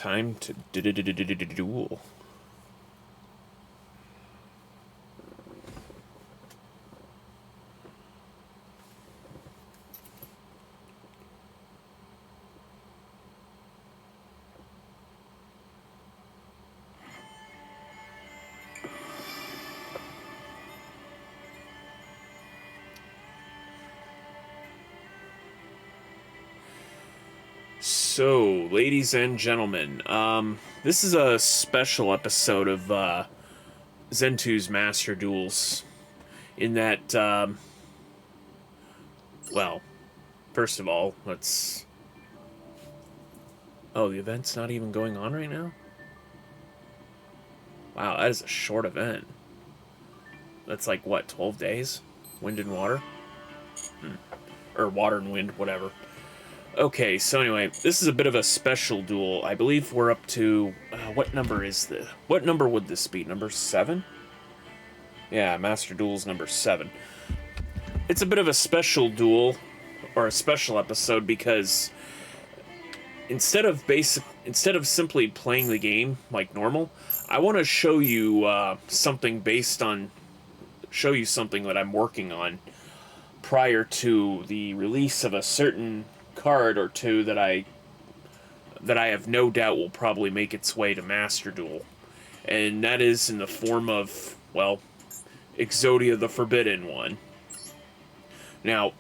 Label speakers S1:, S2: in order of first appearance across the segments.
S1: time to duel. So, ladies and gentlemen, this is a special episode of Zentu's Master Duels. In that, well, first of all, let's... Oh, the event's not even going on right now? Wow, that is a short event. That's like, what, 12 days? Wind and water? Or water and wind, whatever. Okay, so anyway, this is a bit of a special duel. I believe we're up to... what number is this? What number would this be? Number 7? Yeah, Master Duel's number 7. It's a bit of a special duel, or a special episode, because instead of simply playing the game like normal, I want to show you something show you something that I'm working on prior to the release of a certain card or two that I have no doubt will probably make its way to Master Duel. And that is in the form of, well, Exodia the Forbidden One. Now,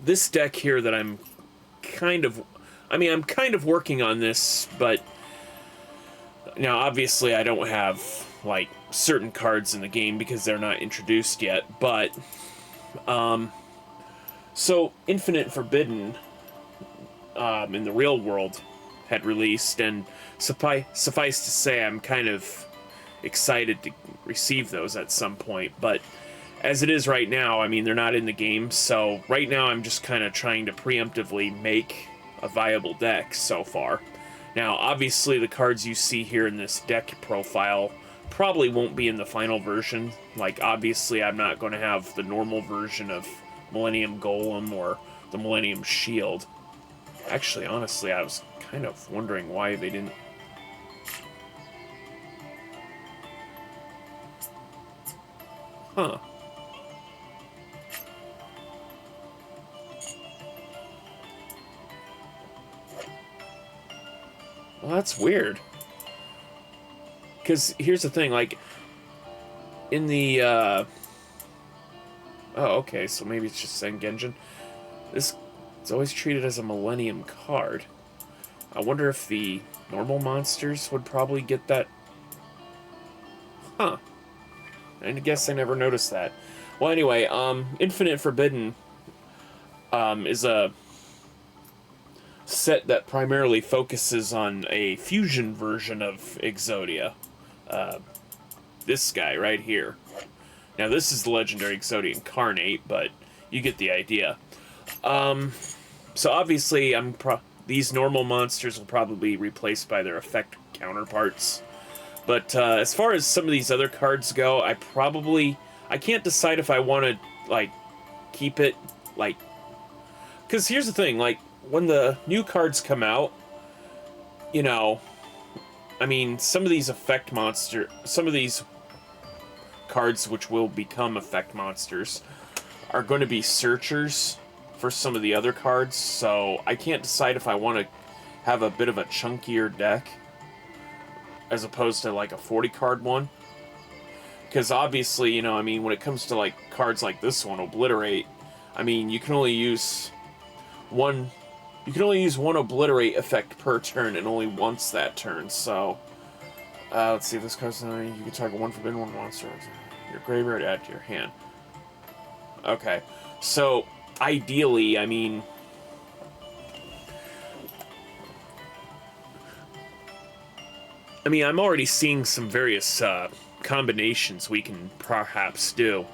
S1: this deck here that I'm kind of working on this, but now obviously I don't have, like, certain cards in the game because they're not introduced yet, but, so, Infinite Forbidden, in the real world, had released, and suffice to say, I'm kind of excited to receive those at some point, but as it is right now, I mean, they're not in the game, so right now I'm just kind of trying to preemptively make a viable deck so far. Now, obviously, the cards you see here in this deck profile probably won't be in the final version. Like, obviously, I'm not going to have the normal version of Millennium Golem or the Millennium Shield. Actually, honestly, I was kind of wondering why they didn't... Huh. Well, that's weird. Because here's the thing, like, in the, Oh, okay, so maybe it's just Sengenjin. It's always treated as a Millennium card. I wonder if the normal monsters would probably get that. Huh. I guess I never noticed that. Well, anyway, Infinite Forbidden, is a set that primarily focuses on a fusion version of Exodia. This guy right here. Now, this is the legendary Exodia Incarnate, but you get the idea. So obviously, these normal monsters will probably be replaced by their effect counterparts. But as far as some of these other cards go, I can't decide if I want to, like, keep it, like... Because here's the thing, like, when the new cards come out, you know, I mean, some of these cards which will become effect monsters are going to be searchers for some of the other cards, so I can't decide if I want to have a bit of a chunkier deck as opposed to like a 40-card one. Because obviously, you know, I mean, when it comes to like cards like this one, Obliterate, I mean, you can only use one Obliterate effect per turn, and only once that turn, so... let's see if this card's not... You can target one Forbidden One monster. Your graveyard, add to your hand. Okay, so, ideally, I mean... I'm already seeing some various, combinations we can perhaps do.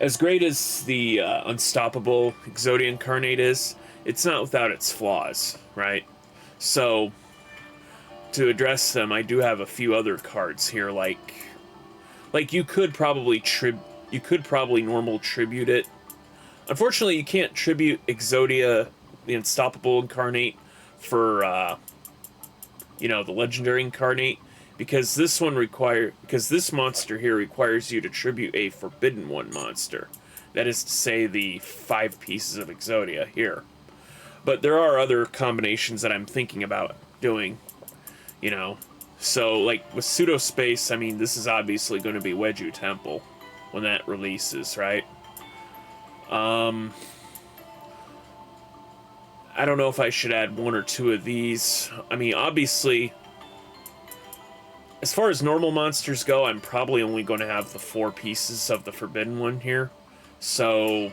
S1: As great as the unstoppable Exodia Incarnate is, it's not without its flaws, right? So, to address them, I do have a few other cards here, like you could probably normal tribute it. Unfortunately, you can't tribute Exodia, the Unstoppable Incarnate, for you know, the legendary Incarnate, because this monster here requires you to tribute a Forbidden One monster. That is to say, the 5 pieces of Exodia here. But there are other combinations that I'm thinking about doing, you know. So, like, with Pseudospace, I mean, this is obviously going to be Wedju Temple when that releases, right? I don't know if I should add 1 or 2 of these. I mean, obviously, as far as normal monsters go, I'm probably only going to have the 4 pieces of the Forbidden One here. So,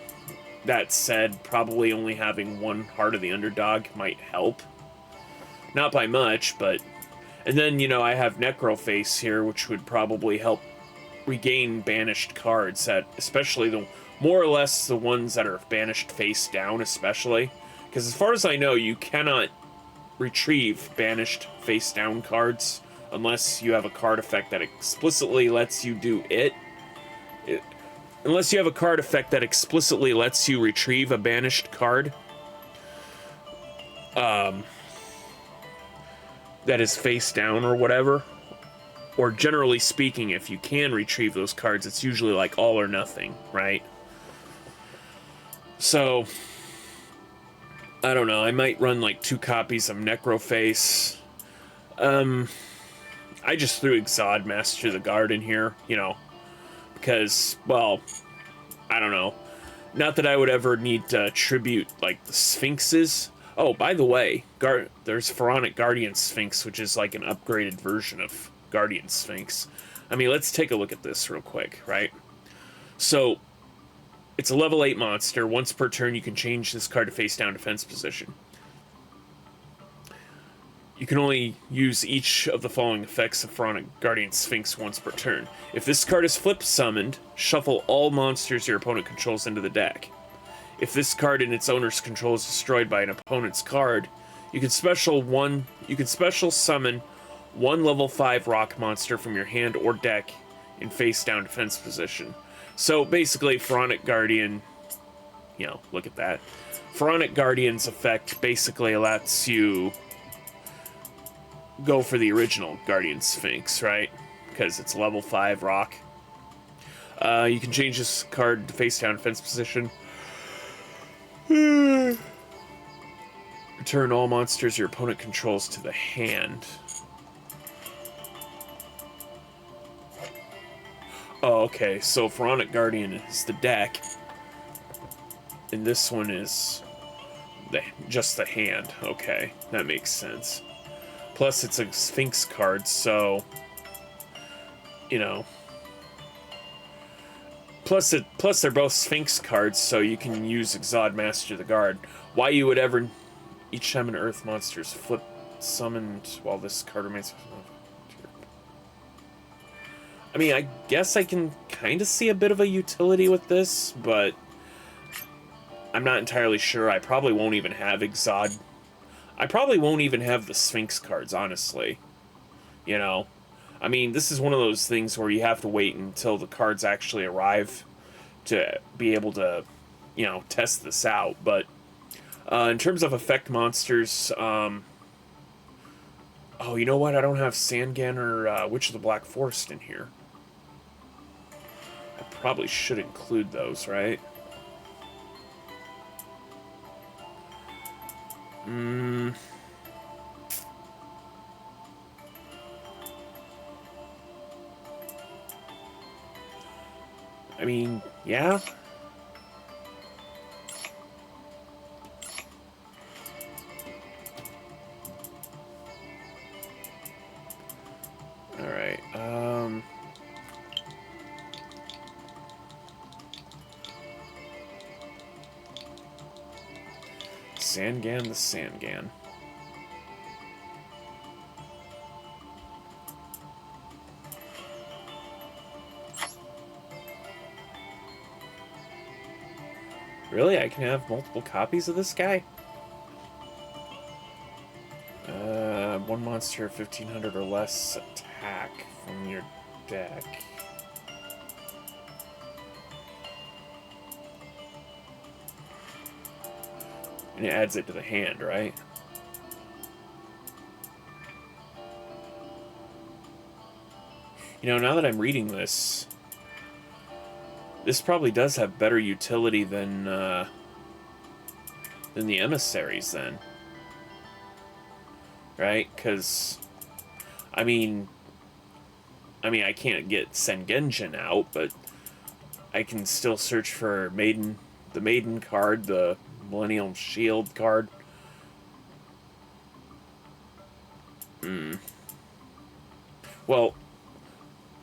S1: that said, probably only having 1 Heart of the Underdog might help. Not by much, but... And then, you know, I have Necroface here, which would probably help regain banished cards, that, especially the more or less the ones that are banished face down, especially. Because as far as I know, you cannot retrieve banished face down cards unless you have a card effect that explicitly lets you do it. Unless you have a card effect that explicitly lets you retrieve a banished card. That is face down or whatever. Or generally speaking, if you can retrieve those cards, it's usually like all or nothing, right? So, I don't know, I might run like 2 copies of Necroface. I just threw Exod Master of the Guard in here, you know, because, well, I don't know. Not that I would ever need to tribute, like, the Sphinxes. Oh, by the way, there's Pharaonic Guardian Sphinx, which is like an upgraded version of Guardian Sphinx. I mean, let's take a look at this real quick, right? So, it's a level 8 monster. Once per turn, you can change this card to face down defense position. You can only use each of the following effects of Pharaonic Guardian Sphinx once per turn. If this card is flip summoned, shuffle all monsters your opponent controls into the deck. If this card in its owner's control is destroyed by an opponent's card, you can special summon 1 level 5 rock monster from your hand or deck in face down defense position. So basically, Pharaonic Guardian, you know, look at that. Pharaonic Guardian's effect basically lets you go for the original Guardian Sphinx, right? Because it's level 5 rock. You can change this card to face down defense position. Return all monsters your opponent controls to the hand. Oh, okay, so Pharaonic Guardian is the deck, and this one is just the hand. Okay, that makes sense. Plus, it's a Sphinx card, so, you know. Plus, they're both Sphinx cards, so you can use Exod Master of the Guard. Why you would ever... Each time an Earth monster is flip summoned while this card remains... I mean, I guess I can kind of see a bit of a utility with this, but I'm not entirely sure. I probably won't even have Exod. I probably won't even have the Sphinx cards, honestly. You know? I mean, this is one of those things where you have to wait until the cards actually arrive to be able to, you know, test this out. But in terms of effect monsters, oh, you know what? I don't have Sangan or Witch of the Black Forest in here. I probably should include those, right? I mean, yeah. Alright, Sangan the Sangan. Really? I can have multiple copies of this guy? One monster, 1500 or less attack from your deck. And it adds it to the hand, right? You know, now that I'm reading this, this probably does have better utility than the emissaries then. Right? Because, I mean, I can't get Sengenjin out, but I can still search for the Maiden card, the Millennium Shield card. Well,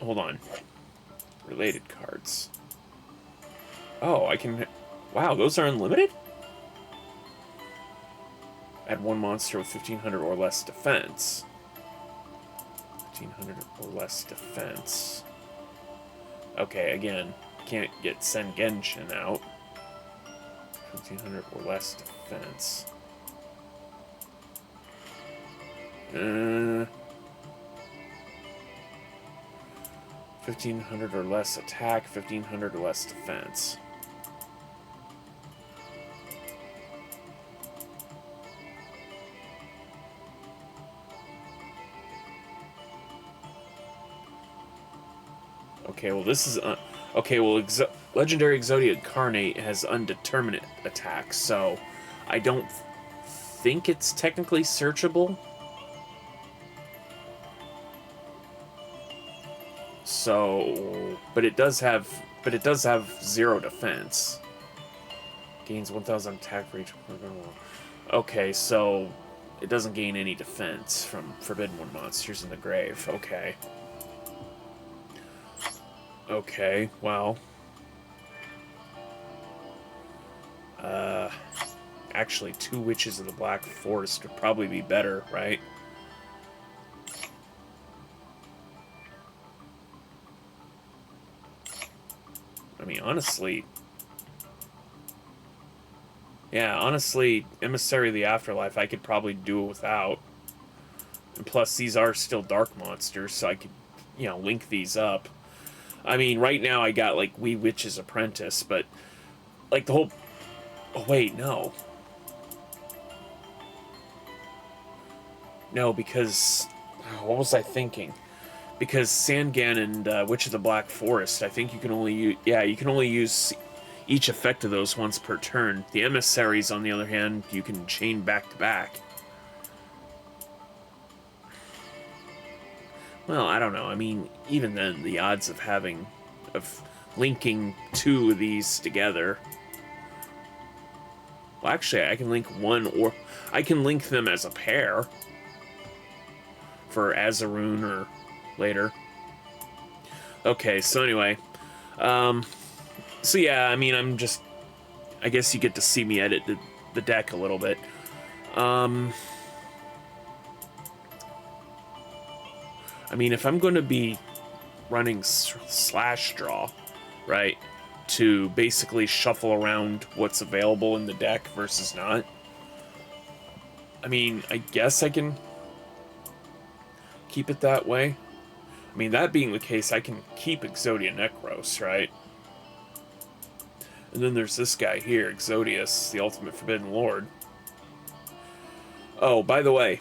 S1: hold on. Related cards. Oh, I can... Wow, those are unlimited? Add one monster with 1500 or less defense. 1500 or less defense. Okay, again, can't get Sengenjin out. 1500 or less defense. 1500 or less attack, 1500 or less defense. Okay, well this is... okay, well Legendary Exodia Incarnate has undeterminate attacks, so I don't think it's technically searchable. So, but it does have 0 defense. Gains 1000 attack for each... Okay, so it doesn't gain any defense from Forbidden One monsters in the grave. Okay. Okay, well. Actually, 2 Witches of the Black Forest would probably be better, right? I mean, honestly... Yeah, honestly, Emissary of the Afterlife, I could probably do it without. And plus, these are still dark monsters, so I could, you know, link these up. I mean, right now I got, like, Wee Witch's Apprentice, but, like, the whole... Oh, wait, no. No, because... what was I thinking? Because Sangan and Witch of the Black Forest, I think you can only use... Yeah, you can only use each effect of those once per turn. The Emissaries, on the other hand, you can chain back to back. Well, I don't know. I mean, even then, the odds of linking 2 of these together... Well, actually, I can link one, or... I can link them as a pair. For Azaroon or later. Okay, so anyway. So yeah, I mean, I guess you get to see me edit the deck a little bit. I mean, if I'm going to be running slash draw, right, to basically shuffle around what's available in the deck versus not, I mean, I guess I can keep it that way. I mean, that being the case, I can keep Exodia Necros, right? And then there's this guy here, Exodius, the Ultimate Forbidden Lord. Oh, by the way,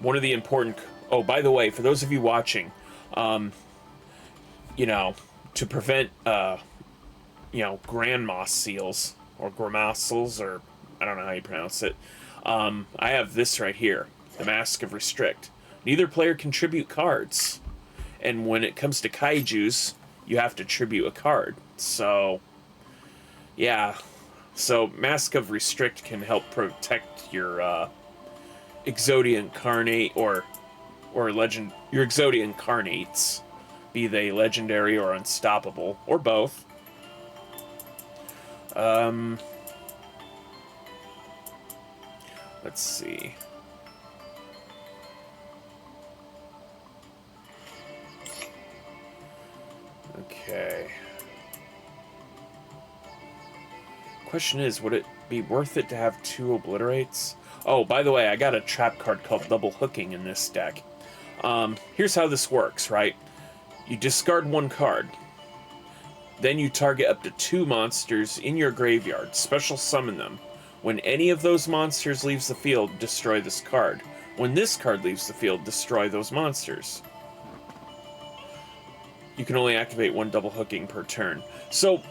S1: one of the important... Oh, by the way, for those of you watching, you know, to prevent, you know, Grand Moss seals, or Grimassels, or I don't know how you pronounce it, I have this right here, the Mask of Restrict. Neither player can tribute cards. And when it comes to kaijus, you have to tribute a card. So, yeah. So, Mask of Restrict can help protect your Exodia Incarnate or your Exodia Incarnates, be they legendary or unstoppable, or both. Let's see. Okay. Question is, would it be worth it to have 2 Obliterates? Oh, by the way, I got a trap card called Double Hooking in this deck. Here's how this works, right? You discard 1 card. Then you target up to 2 monsters in your graveyard. Special summon them. When any of those monsters leaves the field, destroy this card. When this card leaves the field, destroy those monsters. You can only activate one double hooking per turn. So,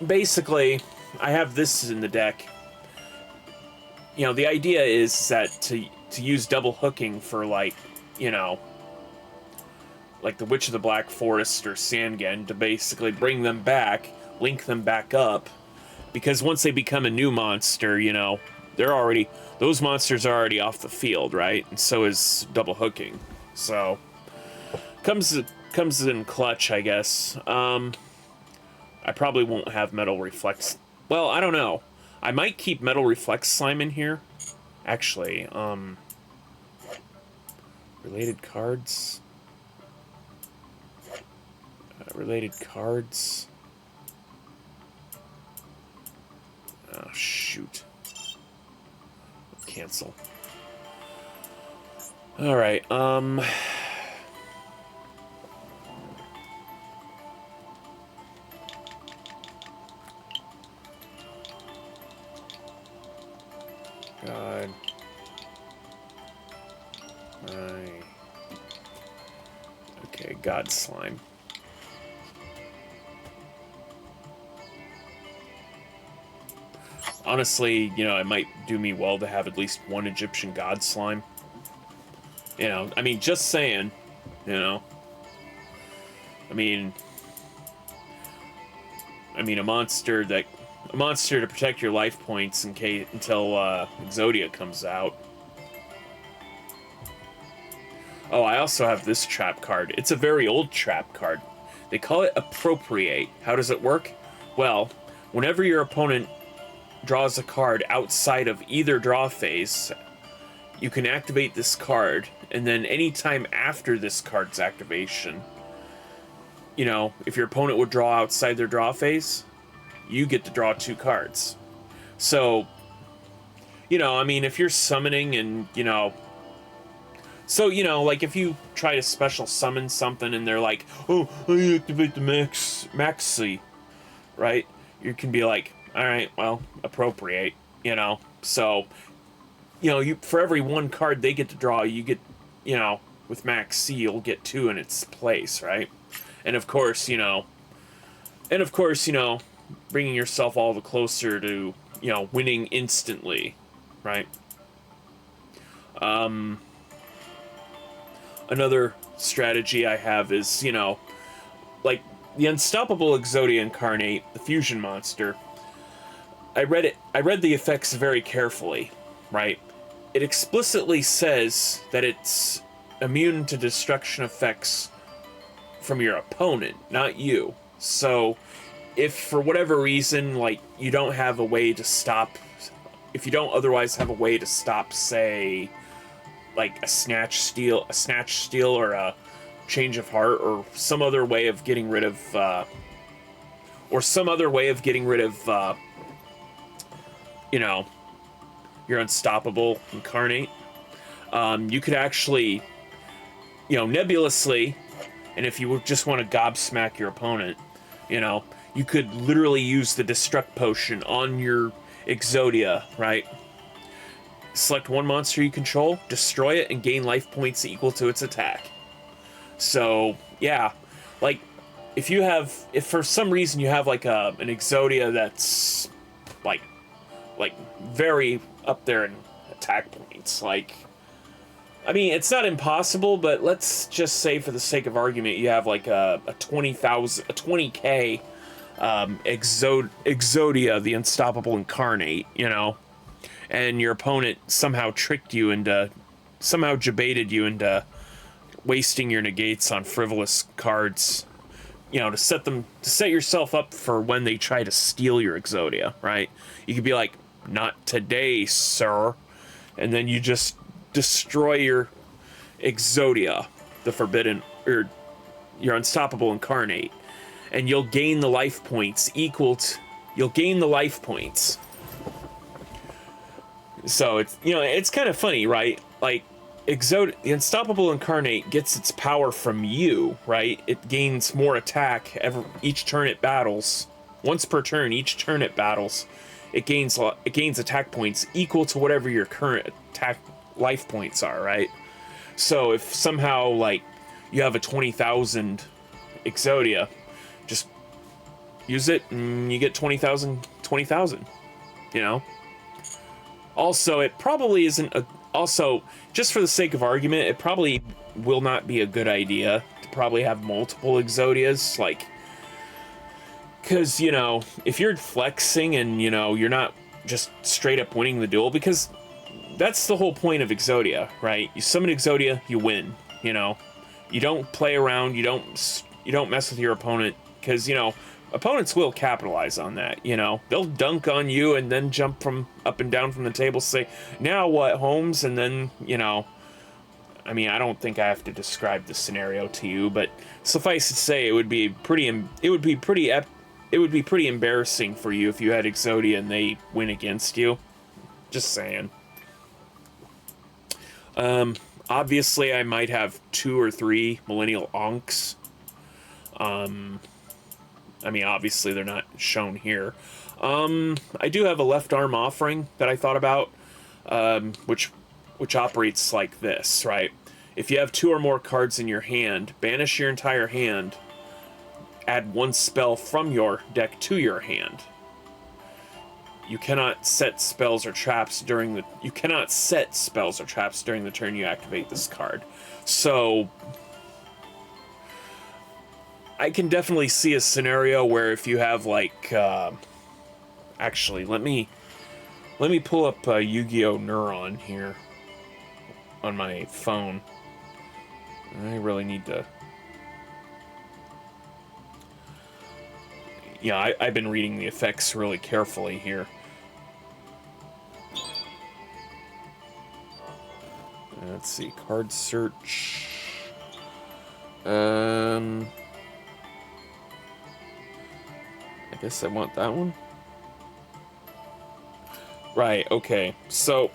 S1: basically, I have this in the deck. You know, the idea is that to use double hooking for, like, you know, like the Witch of the Black Forest or Sangan, to basically bring them back, link them back up, because once they become a new monster, you know, those monsters are already off the field, right? And so is double hooking. So, comes in clutch, I guess. I probably won't have Metal Reflex. Well, I don't know. I might keep Metal Reflex Slime in here. Actually, related cards. Related cards. Oh, shoot. Cancel. Alright, God. Okay, God Slime. Honestly, you know, it might do me well to have at least one Egyptian God Slime. You know, I mean, just saying, you know. I mean, a monster to protect your life points until Exodia comes out. Oh, I also have this trap card. It's a very old trap card. They call it Appropriate. How does it work? Well, whenever your opponent draws a card outside of either draw phase, you can activate this card, and then anytime after this card's activation, you know, if your opponent would draw outside their draw phase, you get to draw 2 cards. So, you know, I mean, if you're summoning and, you know, so, you know, like, if you try to special summon something and they're like, oh, I activate the maxi, right? You can be like, alright, well, appropriate, you know? So, you know, for every 1 card they get to draw, you get, you know, with Max C, you'll get 2 in its place, right? And of course, you know, bringing yourself all the closer to, you know, winning instantly, right? Another strategy I have is, you know, like, the Unstoppable Exodia Incarnate, the fusion monster. I read the effects very carefully, right? It explicitly says that it's immune to destruction effects from your opponent, not you. So, if for whatever reason, like, you don't have a way to stop, if you don't otherwise have a way to stop, say, like a snatch steal or a change of heart, or some other way of getting rid of, you know, your Unstoppable Incarnate, you could actually, you know, nebulously, and if you just want to gobsmack your opponent, you know, you could literally use the Destruct Potion on your Exodia, right? Select 1 monster you control, destroy it, and gain life points equal to its attack. So, yeah, like, if for some reason you have, like, an Exodia that's, like, very up there in attack points, like, I mean, it's not impossible, but let's just say, for the sake of argument, you have, like, a 20k Exodia, the Unstoppable Incarnate, you know, and your opponent somehow debated you into wasting your negates on frivolous cards, you know, to set yourself up for when they try to steal your Exodia, right? You could be like, not today, sir. And then you just destroy your Exodia, the forbidden, or your Unstoppable Incarnate, and you'll gain the life points So it's, you know, it's kind of funny, right? Like, the Unstoppable Incarnate gets its power from you, right? It gains more attack each turn it battles. Once per turn, each turn it battles, it gains attack points equal to whatever your current attack life points are, right? So if somehow, like, you have a 20,000 Exodia. Just use it and you get 20,000, 20,000, you know? Also, it probably isn't a... Also, just for the sake of argument, it probably will not be a good idea to probably have multiple Exodias, like... Because, you know, if you're flexing and, you know, you're not just straight up winning the duel, because that's the whole point of Exodia, right? You summon Exodia, you win, you know? You don't play around, you don't mess with your opponent, because, you know, opponents will capitalize on that, you know? They'll dunk on you and then jump from up and down from the table, say, now what, Holmes? And then, you know, I mean, I don't think I have to describe the scenario to you, but suffice to say, it would be pretty embarrassing for you if you had Exodia and they win against you. Just saying. Obviously, I might have 2 or 3 Millennial Onks. I mean, obviously, they're not shown here. I do have a left arm offering that I thought about, which operates like this, right? If you have 2 or more cards in your hand, banish your entire hand, add 1 spell from your deck to your hand. You cannot set spells or traps during the turn you activate this card. So I can definitely see a scenario where if you have like actually let me pull up Yu-Gi-Oh! Neuron here on my phone. I really need to... Yeah, I've been reading the effects really carefully here. Let's see, card search. I guess I want that one. Right, okay. So,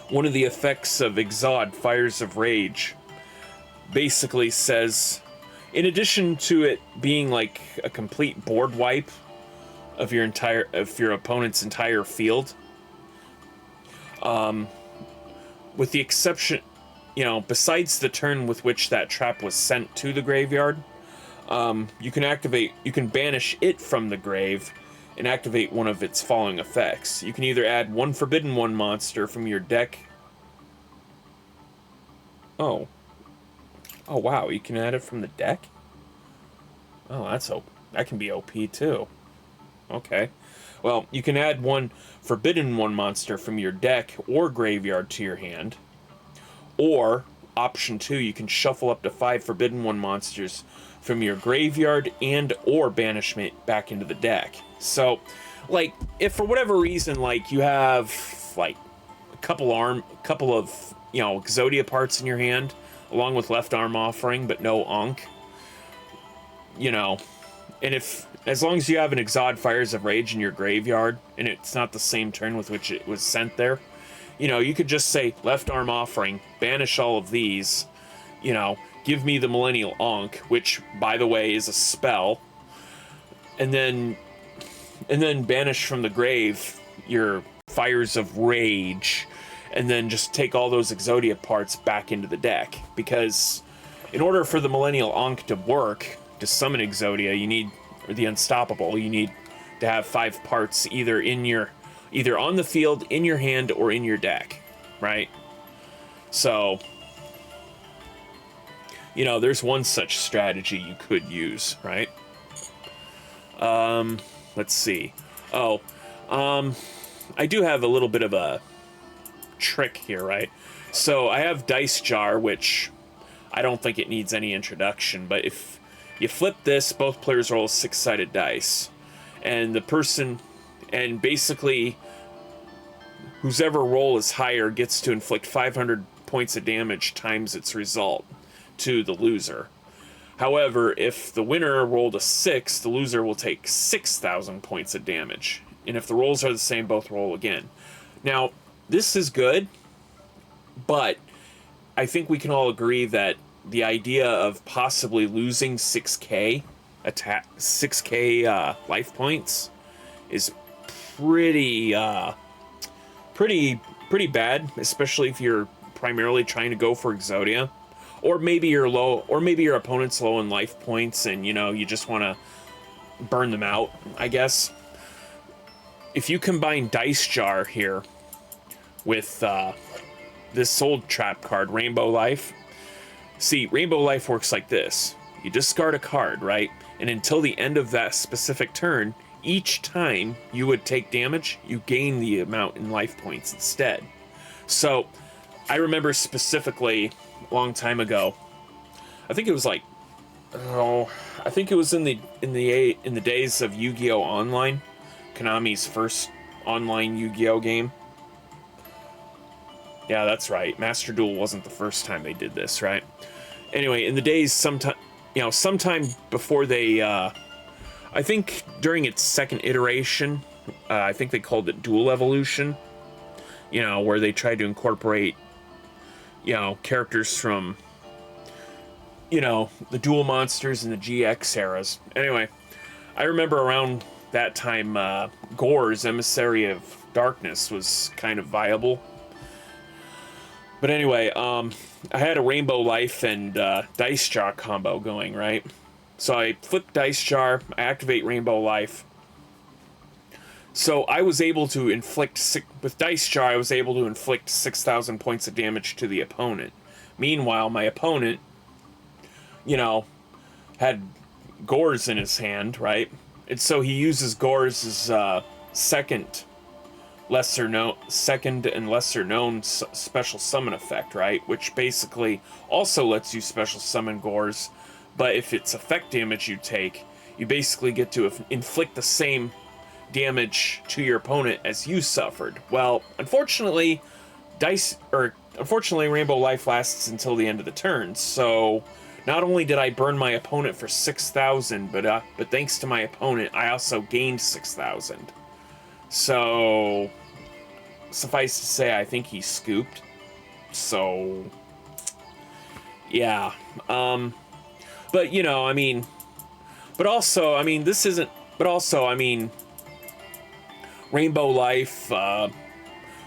S1: one of the effects of Exod, Fires of Rage, basically says... In addition to it being like a complete board wipe of your opponent's entire field, with the exception, you know, besides the turn with which that trap was sent to the graveyard, you can banish it from the grave and activate one of its following effects. You can either add 1 Forbidden One monster from your deck. Oh, wow, you can add it from the deck? Oh, that can be OP too. Okay. Well, you can add 1 Forbidden One monster from your deck or graveyard to your hand. Or, option 2, you can shuffle up to 5 Forbidden One monsters from your graveyard and or banishment back into the deck. So, like, if for whatever reason, like, you have, like, a couple of, you know, Exodia parts in your hand, along with left arm offering, but no Ankh. You know, and as long as you have an Exod Fires of Rage in your graveyard, and it's not the same turn with which it was sent there, you know, you could just say, left arm offering, banish all of these, you know, give me the Millennial Ankh, which, by the way, is a spell, and then banish from the grave your Fires of Rage, and then just take all those Exodia parts back into the deck. Because in order for the Millennial Ankh to work, to summon Exodia, or the Unstoppable, you need to have 5 parts either on the field, in your hand, or in your deck, right? So, you know, there's one such strategy you could use, right? Let's see. I do have a little bit of a trick here, right? So I have Dice Jar, which I don't think it needs any introduction, but if you flip this, both players roll 6-sided dice, and basically whoever roll is higher gets to inflict 500 points of damage times its result to the loser. However, if the winner rolled a 6, the loser will take 6,000 points of damage, and if the rolls are the same, both roll again. Now, this is good, but I think we can all agree that the idea of possibly losing 6k life points is pretty bad, especially if you're primarily trying to go for Exodia. or maybe you're low, or maybe your opponent's low in life points, and you know you just want to burn them out, I guess. If you combine Dice Jar here with this Soul Trap card, Rainbow Life. See, Rainbow Life works like this. You discard a card, right? And until the end of that specific turn, each time you would take damage, you gain the amount in life points instead. So, I remember specifically a long time ago, I think it was like, oh, I think it was in the days of Yu-Gi-Oh! Online, Konami's first online Yu-Gi-Oh! Game. Yeah, that's right. Master Duel wasn't the first time they did this, right? Anyway, in the days sometime before they, I think during its second iteration, I think they called it Duel Evolution, you know, where they tried to incorporate, you know, characters from, you know, the Duel monsters and the GX eras. Anyway, I remember around that time, Gore's Emissary of Darkness was kind of viable. But anyway, I had a Rainbow Life and Dice Jar combo going, right? So I flip Dice Jar, I activate Rainbow Life. So I was able to inflict, with Dice Jar, I was able to inflict 6,000 points of damage to the opponent. Meanwhile, my opponent, you know, had Gore's in his hand, right? And so he uses Gore's as second and lesser known special summon effect, right? Which basically also lets you special summon Gore's, but if it's effect damage you take, you basically get to inflict the same damage to your opponent as you suffered. Well, unfortunately, Rainbow Life lasts until the end of the turn, so not only did I burn my opponent for 6,000, but thanks to my opponent, I also gained 6,000. So, suffice to say, I think he scooped. So, yeah. But, you know, I mean, Rainbow Life,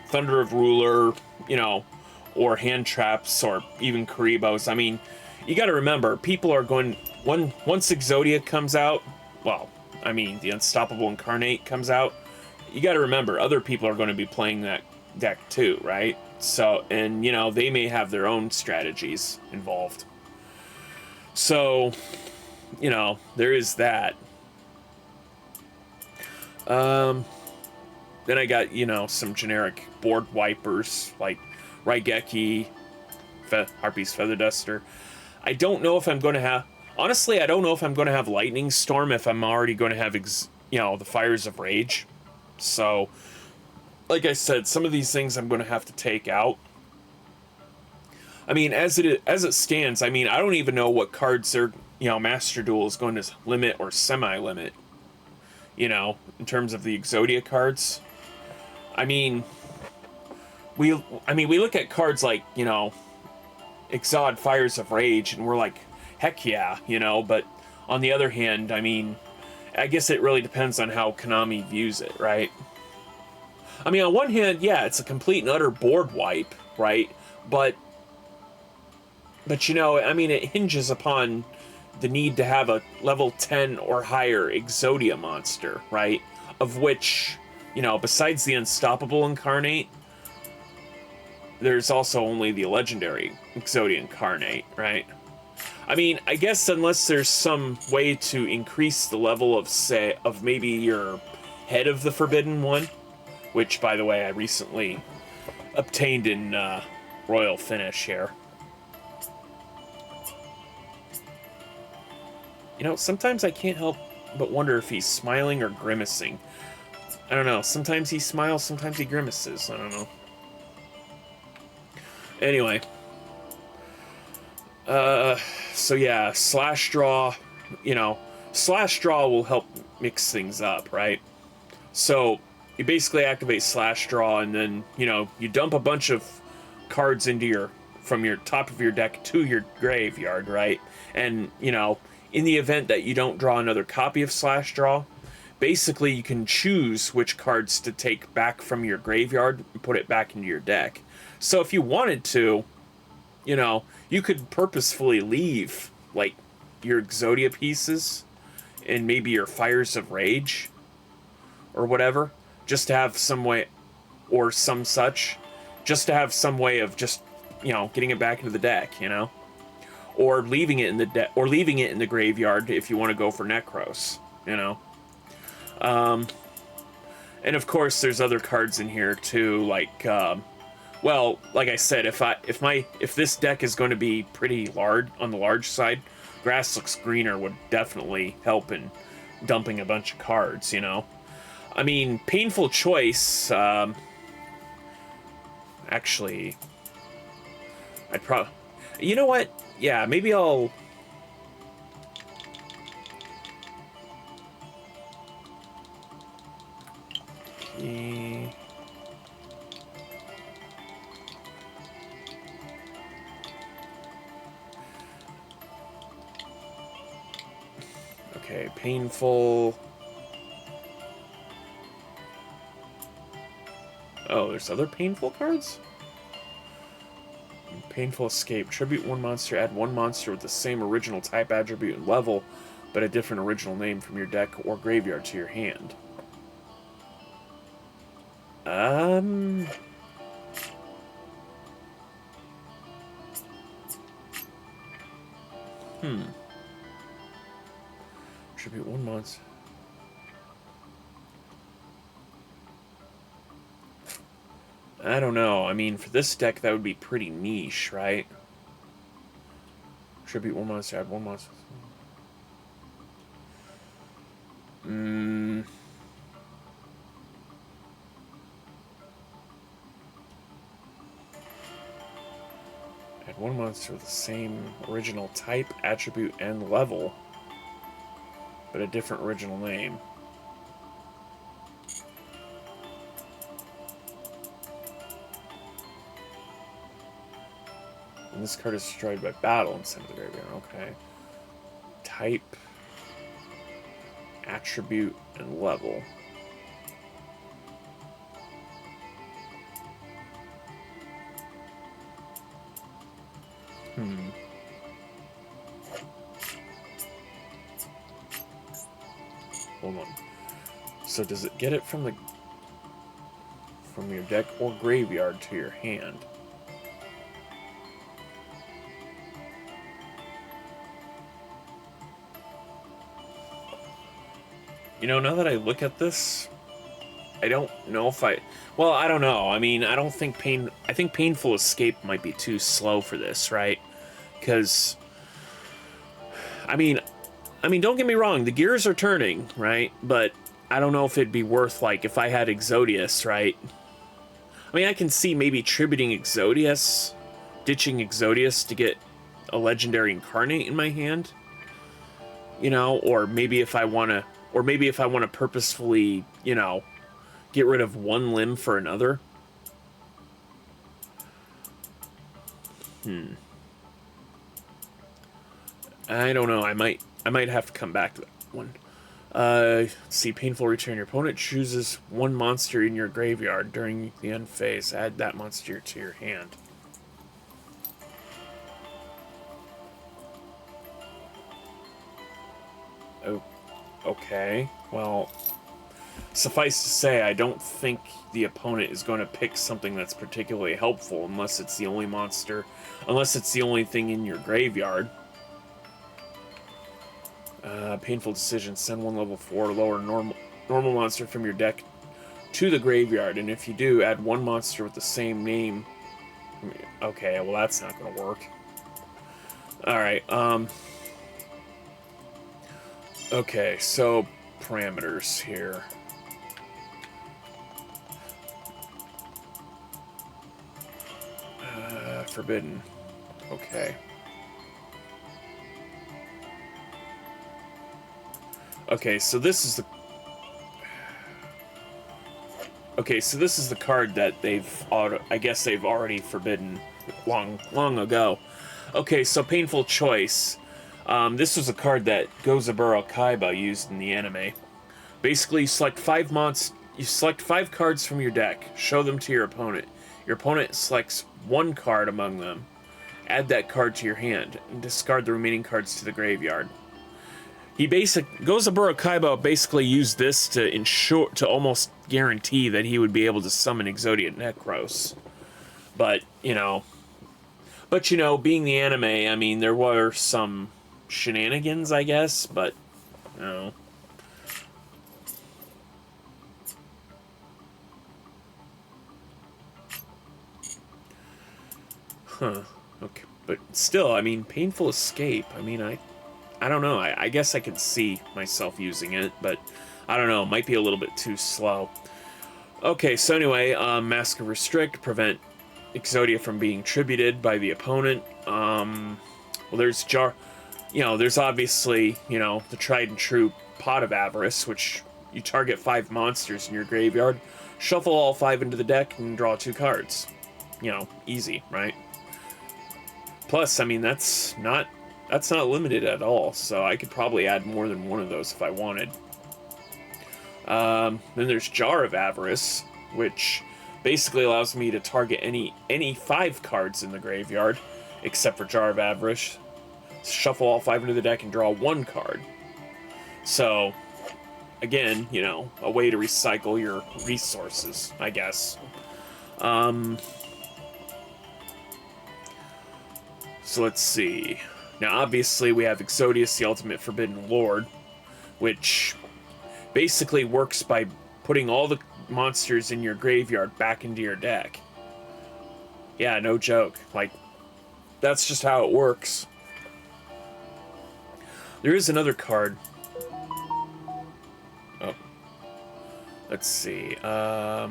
S1: Thunder of Ruler, you know, or Hand Traps, or even Karibos. I mean, you gotta remember, people are going, once Exodia comes out, well, I mean, the Unstoppable Incarnate comes out, you got to remember, other people are going to be playing that deck too, right? So, and, you know, they may have their own strategies involved. So, you know, there is that. Then I got, you know, some generic board wipers, like Raigeki, Harpy's Feather Duster. I don't know if I'm going to have... Honestly, I don't know if I'm going to have Lightning Storm, if I'm already going to have, you know, the Fires of Rage. So, like I said, some of these things I'm going to have to take out. I mean, as it stands, I mean, I don't even know what cards are, you know, Master Duel is going to limit or semi-limit, you know, in terms of the Exodia cards. I mean, we look at cards like, you know, Exod Fires of Rage, and we're like, heck yeah, you know, but on the other hand, I mean, I guess it really depends on how Konami views it, right? I mean, on one hand, yeah, it's a complete and utter board wipe, right? But you know, I mean, it hinges upon the need to have a level 10 or higher Exodia monster, right? Of which, you know, besides the Unstoppable Incarnate, there's also only the legendary Exodia Incarnate, right? I mean, I guess unless there's some way to increase the level of, say, of maybe your Head of the Forbidden One, which, by the way, I recently obtained in Royal Finish here. You know, sometimes I can't help but wonder if he's smiling or grimacing. I don't know. Sometimes he smiles, sometimes he grimaces. I don't know. Anyway. So yeah, Slash Draw, you know, Slash Draw will help mix things up, right? So, you basically activate Slash Draw, and then, you know, you dump a bunch of cards into from your top of your deck to your graveyard, right? And, you know, in the event that you don't draw another copy of Slash Draw, basically you can choose which cards to take back from your graveyard and put it back into your deck. So if you wanted to, you know, you could purposefully leave, like, your Exodia pieces and maybe your Fires of Rage or whatever, just to have some way, or some such, just to have some way of just, you know, getting it back into the deck, you know? Or leaving it in the deck, or leaving it in the graveyard if you want to go for Necros, you know? And of course, there's other cards in here too, like, well, like I said, if this deck is going to be pretty large on the large side, Grass Looks Greener would definitely help in dumping a bunch of cards, you know. I mean, Painful Choice. Actually, I'd probably, you know what? Yeah, maybe I'll. Okay, Painful. Oh, there's other Painful cards? Painful Escape. Tribute one monster, add one monster with the same original type, attribute, and level, but a different original name from your deck or graveyard to your hand. Tribute one monster. I don't know. I mean, for this deck, that would be pretty niche, right? Tribute one monster, add one monster. Add one monster with the same original type, attribute, and level, but a different original name. And this card is destroyed by battle and sent to the graveyard. Okay. Type, attribute, and level. Hold on. So does it get it from your deck or graveyard to your hand? You know, now that I look at this, I don't know if well, I don't know. I mean, I don't think I think Painful Escape might be too slow for this, right? Because, I mean, don't get me wrong, the gears are turning, right? But I don't know if it'd be worth, like, if I had Exodius, right? I mean, I can see maybe tributing Exodius, ditching Exodius to get a legendary Incarnate in my hand, you know, or maybe if I want to purposefully, you know, get rid of one limb for another. I don't know. I might have to come back to that one. Let's see, Painful Return. Your opponent chooses one monster in your graveyard during the end phase. Add that monster to your hand. Oh, okay. Well, suffice to say, I don't think the opponent is going to pick something that's particularly helpful unless it's the only monster, unless it's the only thing in your graveyard. Painful Decision. Send one level 4 or lower normal monster from your deck to the graveyard, and if you do, add one monster with the same name. Okay, well that's not going to work. Alright, okay, so parameters here. Forbidden. Okay. Okay, so this is the... Okay, so this is the card that I guess they've already forbidden long ago. Okay, so Painful Choice. This was a card that Gozaburo Kaiba used in the anime. Basically, you select 5 cards from your deck, show them to your opponent. Your opponent selects one card among them, add that card to your hand, and discard the remaining cards to the graveyard. Gozaburo Kaiba basically used this to almost guarantee that he would be able to summon Exodia Necros. But, being the anime, I mean, there were some shenanigans, I guess, but, Huh. Okay. But still, I mean, Painful Escape, I mean, I don't know. I guess I could see myself using it, but I don't know. It might be a little bit too slow. Okay, so anyway, Mask of Restrict, prevent Exodia from being tributed by the opponent. Well, there's there's obviously, the tried and true Pot of Avarice, which you target 5 monsters in your graveyard, shuffle all 5 into the deck, and draw 2 cards. Easy, right? Plus, I mean, that's not limited at all, so I could probably add more than one of those if I wanted. Then there's Jar of Avarice, which basically allows me to target any 5 cards in the graveyard, except for Jar of Avarice, shuffle all 5 into the deck, and draw 1 card. So, again, a way to recycle your resources, I guess. So let's see. Now, obviously, we have Exodius, the Ultimate Forbidden Lord, which basically works by putting all the monsters in your graveyard back into your deck. Yeah, no joke. Like, that's just how it works. There is another card. Oh. Let's see. L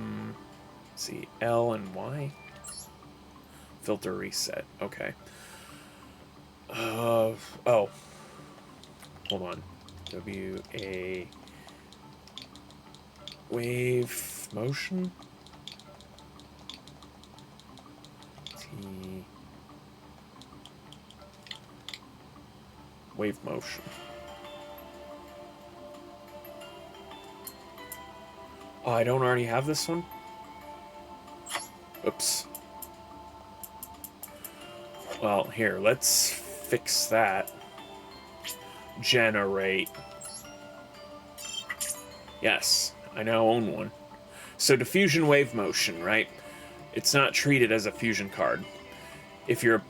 S1: and Y? Filter reset. Okay. Oh. Hold on. W-A... Wave motion? T... Wave motion. Oh, I don't already have this one? Oops. Well, here, let's fix that. Generate. Yes, I now own one. So diffusion wave motion, right? It's not treated as a fusion card. If your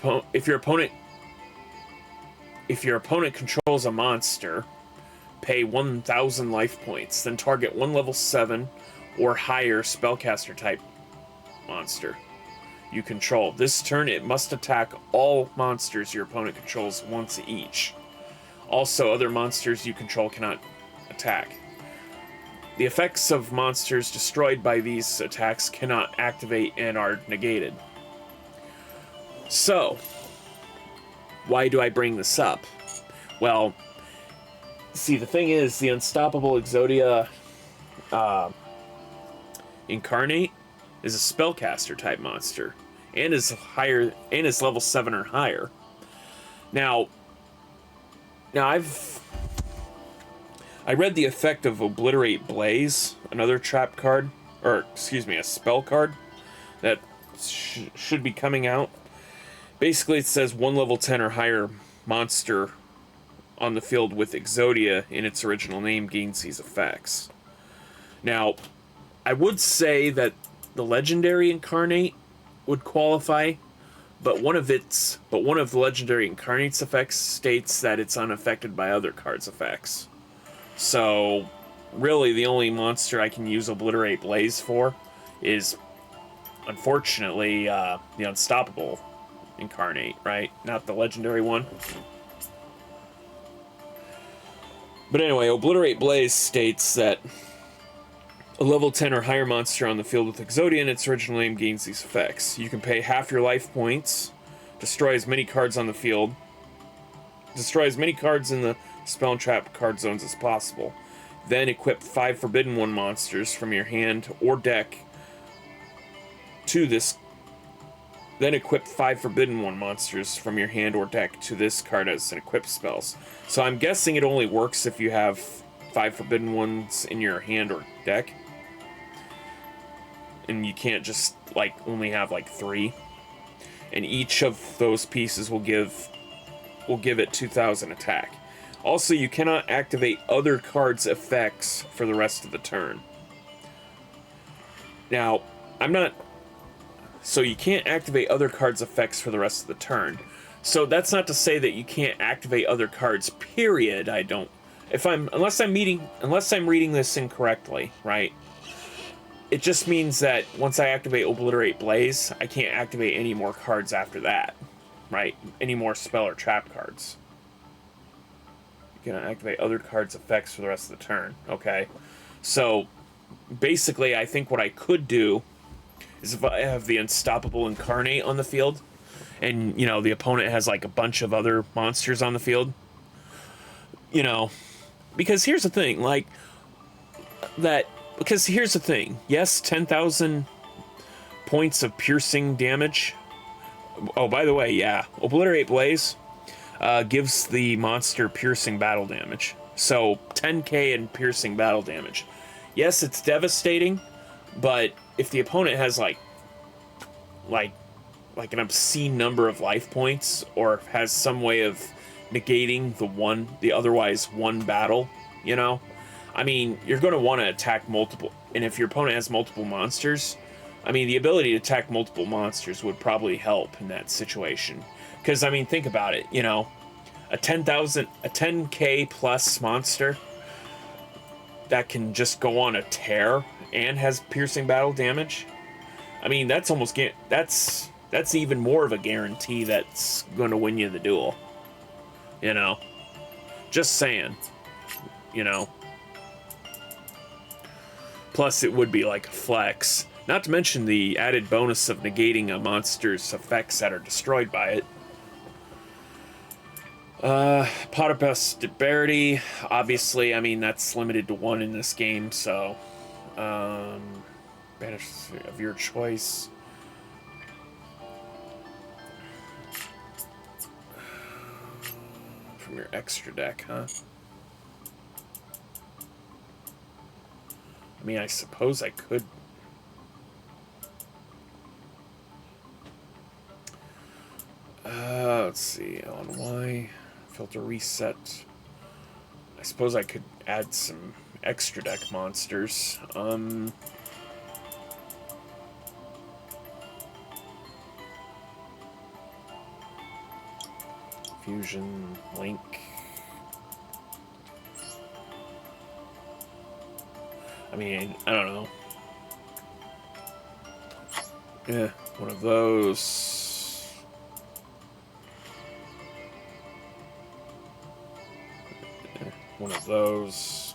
S1: opponent controls a monster, pay 1,000 life points, then target one level 7 or higher spellcaster type monster you control. This turn, it must attack all monsters your opponent controls once each. Also, other monsters you control cannot attack. The effects of monsters destroyed by these attacks cannot activate and are negated. So, why do I bring this up? Well, see, the thing is, the Unstoppable Exodia Incarnate is a spellcaster type monster, and is level 7 or higher. Now I read the effect of Obliterate Blaze, another trap card, or excuse me, a spell card that should be coming out. Basically, it says 1 level 10 or higher monster on the field with Exodia in its original name gains these effects. Now, I would say that the Legendary Incarnate would qualify, but one of the Legendary Incarnate's effects states that it's unaffected by other cards' effects. So, really, the only monster I can use Obliterate Blaze for is, unfortunately, the Unstoppable Incarnate, right? Not the Legendary one. But anyway, Obliterate Blaze states that a level 10 or higher monster on the field with Exodia in its original name gains these effects. You can pay half your life points, destroy as many cards on the field, destroy as many cards in the spell and trap card zones as possible. Then equip 5 Forbidden One monsters from your hand or deck to this. Then equip 5 Forbidden One monsters from your hand or deck to this card as an equip spells. So I'm guessing it only works if you have 5 Forbidden Ones in your hand or deck. And you can't just, only have, 3. and each of those pieces will give it 2,000 attack. Also, you cannot activate other cards' effects for the rest of the turn. Now, so you can't activate other cards' effects for the rest of the turn. So that's not to say that you can't activate other cards, period. Unless I'm reading this incorrectly, right? It just means that once I activate Obliterate Blaze, I can't activate any more cards after that, right? Any more spell or trap cards. You can activate other cards' effects for the rest of the turn. Okay. So, basically, I think what I could do is if I have the Unstoppable Incarnate on the field, and, you know, the opponent has, like, a bunch of other monsters on the field, you know, because here's the thing, yes, 10,000 points of piercing damage. Oh, by the way, yeah, Obliterate Blaze gives the monster piercing battle damage. So 10k in piercing battle damage. Yes, it's devastating, but if the opponent has like an obscene number of life points, or has some way of negating the otherwise one battle, you know, I mean, you're going to want to attack multiple, and if your opponent has multiple monsters, I mean, the ability to attack multiple monsters would probably help in that situation. Because, I mean, think about it, you know, a 10k plus monster that can just go on a tear and has piercing battle damage. I mean, that's even more of a guarantee that's going to win you the duel. You know, just saying, you know. Plus, it would be like a flex. Not to mention the added bonus of negating a monster's effects that are destroyed by it. Pot of Prosperity, obviously, I mean, that's limited to 1 in this game, so... Banish of your choice. From your extra deck, huh? I mean, I suppose I could... let's see, L and Y, filter reset. I suppose I could add some extra deck monsters. Fusion, Link. I mean, I don't know. Yeah, one of those. One of those.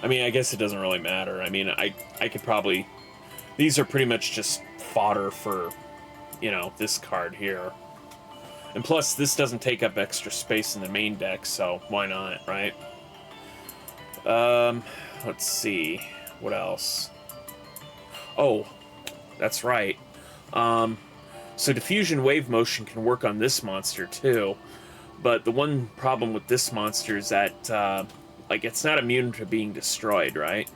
S1: I mean, I guess it doesn't really matter. I mean, I could probably... These are pretty much just fodder for, you know, this card here. And plus, this doesn't take up extra space in the main deck, so why not, right? Let's see. What else? Oh, that's right. So Diffusion Wave Motion can work on this monster, too. But the one problem with this monster is that, like, it's not immune to being destroyed, right?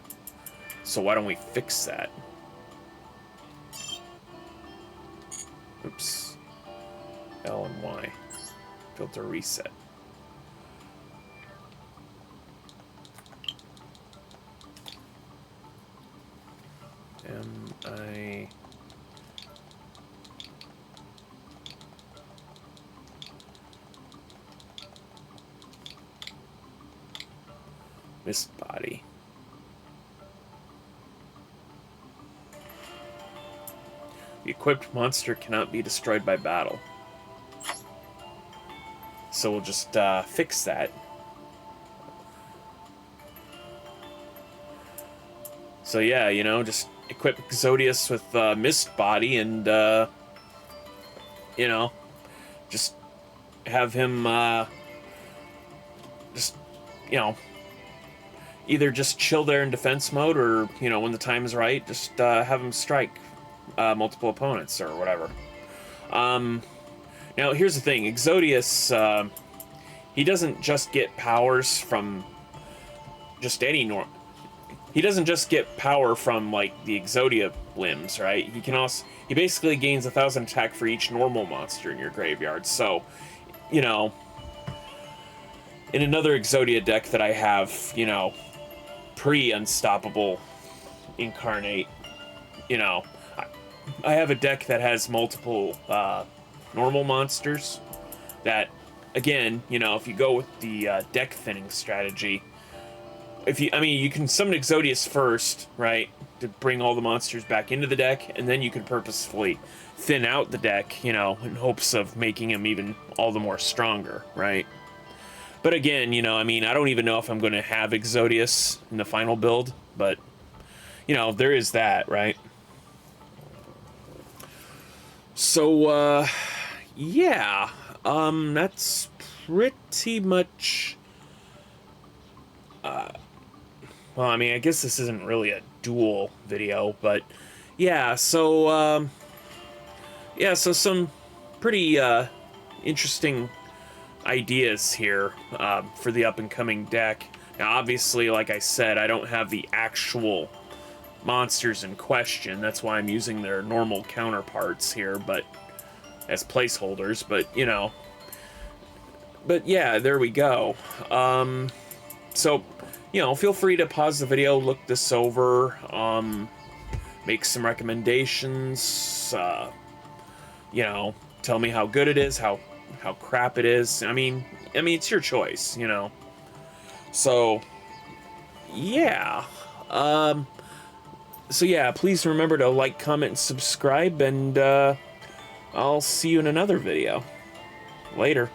S1: So why don't we fix that? Oops. L and Y. Filter reset. M-I... Mist Body. The equipped monster cannot be destroyed by battle. So we'll just fix that. So yeah, you know, just equip Exodius with Mist Body and, you know, just have him, just, you know, either just chill there in defense mode or, you know, when the time is right, just have him strike multiple opponents or whatever. Now, here's the thing. Exodius, he doesn't just get powers from just any he doesn't just get power from, like, the Exodia limbs, right? He basically gains 1,000 attack for each normal monster in your graveyard. So, you know, in another Exodia deck that I have, you know, pre-Unstoppable Incarnate, you know, I have a deck that has multiple normal monsters that, again, you know, if you go with the deck thinning strategy, you can summon Exodius first, right, to bring all the monsters back into the deck, and then you can purposefully thin out the deck, you know, in hopes of making him even all the more stronger, right? But again, you know, I mean, I don't even know if I'm going to have Exodius in the final build, but, you know, there is that, right? So, yeah, that's pretty much, well, I mean, I guess this isn't really a duel video, but yeah, so, so some pretty, interesting ideas here, for the up-and-coming deck. Now, obviously, like I said, I don't have the actual monsters in question. That's why I'm using their normal counterparts here, but as placeholders, but, you know. But yeah, there we go. So, you know, feel free to pause the video, look this over, make some recommendations, you know, tell me how good it is, how crap it is. I mean, it's your choice, you know. So, yeah. So yeah, please remember to like, comment, and subscribe, and I'll see you in another video. Later.